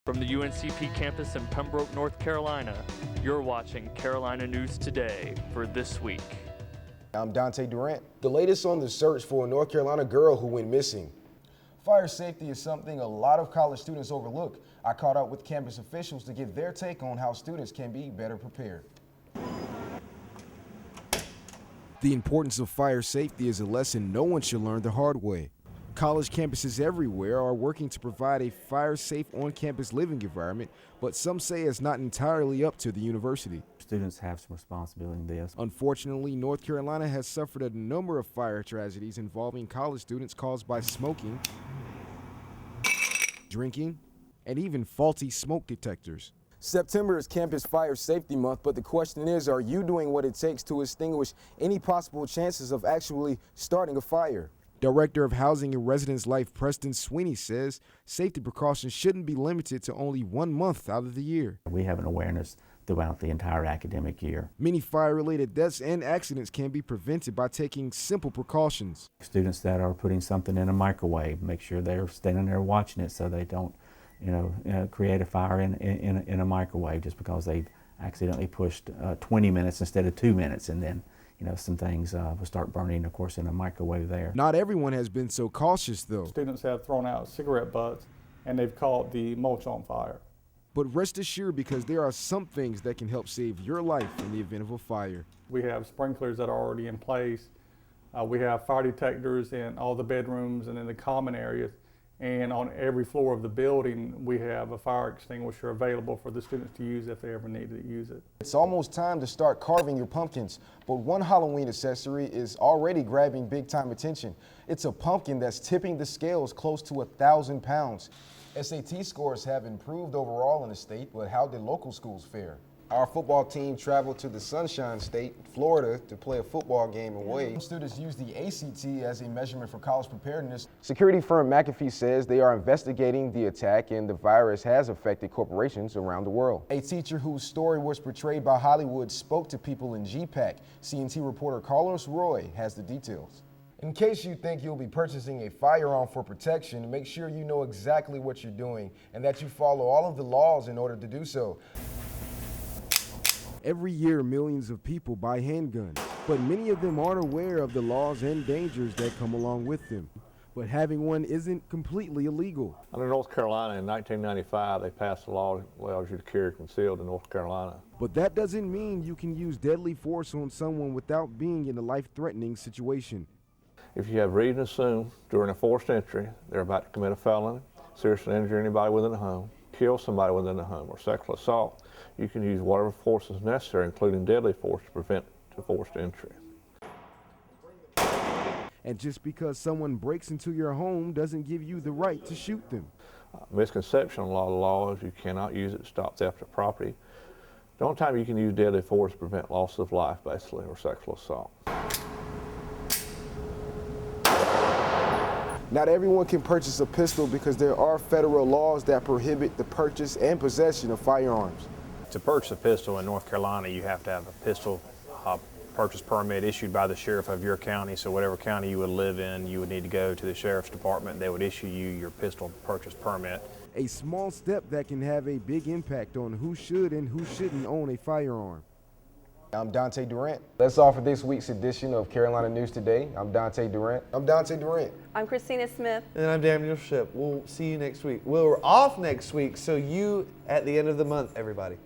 From the UNCP campus in Pembroke, North Carolina, you're watching Carolina News Today for this week. I'm Dante Durant. The latest on the search for a North Carolina girl who went missing. Fire safety is something a lot of college students overlook. I caught up with campus officials to get their take on how students can be better prepared. The importance of fire safety is a lesson no one should learn the hard way. College campuses everywhere are working to provide a fire-safe on-campus living environment, but some say it's not entirely up to the university. Students have some responsibility in this. Unfortunately, North Carolina has suffered a number of fire tragedies involving college students caused by smoking, drinking, and even faulty smoke detectors. September is Campus Fire Safety Month, but the question is, are you doing what it takes to extinguish any possible chances of actually starting a fire? Director of Housing and Residence Life Preston Sweeney says safety precautions shouldn't be limited to only 1 month out of the year. We have an awareness throughout the entire academic year. Many fire-related deaths and accidents can be prevented by taking simple precautions. Students that are putting something in a microwave, make sure they're standing there watching it so they don't, create a fire in a microwave just because they've accidentally pushed 20 minutes instead of 2 minutes, and then some things will start burning, of course, in a microwave there. Not everyone has been so cautious, though. Students have thrown out cigarette butts, and they've caught the mulch on fire. But rest assured, because there are some things that can help save your life in the event of a fire. We have sprinklers that are already in place. We have fire detectors in all the bedrooms and in the common areas. And on every floor of the building, we have a fire extinguisher available for the students to use if they ever need to use it. It's almost time to start carving your pumpkins, but one Halloween accessory is already grabbing big-time attention. It's a pumpkin that's tipping the scales close to 1,000 pounds. SAT scores have improved overall in the state, but how did local schools fare? Our football team traveled to the Sunshine State, Florida, to play a football game away. Students use the ACT as a measurement for college preparedness. Security firm McAfee says they are investigating the attack, and the virus has affected corporations around the world. A teacher whose story was portrayed by Hollywood spoke to people in GPAC. CNT reporter Carlos Roy has the details. In case you think you'll be purchasing a firearm for protection, make sure you know exactly what you're doing and that you follow all of the laws in order to do so. Every year, millions of people buy handguns, but many of them aren't aware of the laws and dangers that come along with them. But having one isn't completely illegal. Under North Carolina in 1995, they passed a law that allows you to carry concealed in North Carolina. But that doesn't mean you can use deadly force on someone without being in a life-threatening situation. If you have reason to assume during a forced entry they're about to commit a felony, seriously injure anybody within the home, kill somebody within the home, or sexual assault, you can use whatever force is necessary, including deadly force, to prevent the forced entry. And just because someone breaks into your home doesn't give you the right to shoot them. Misconception on a lot of laws, you cannot use it to stop theft of property. The only time you can use deadly force to prevent loss of life, basically, or sexual assault. Not everyone can purchase a pistol because there are federal laws that prohibit the purchase and possession of firearms. To purchase a pistol in North Carolina, you have to have a pistol purchase permit issued by the sheriff of your county. So whatever county you would live in, you would need to go to the sheriff's department. They would issue you your pistol purchase permit. A small step that can have a big impact on who should and who shouldn't own a firearm. I'm Dante Durant. That's all for this week's edition of Carolina News Today. I'm Dante Durant. I'm Christina Smith. And I'm Daniel Ship. We'll see you next week. We're off next week, so you at the end of the month, everybody.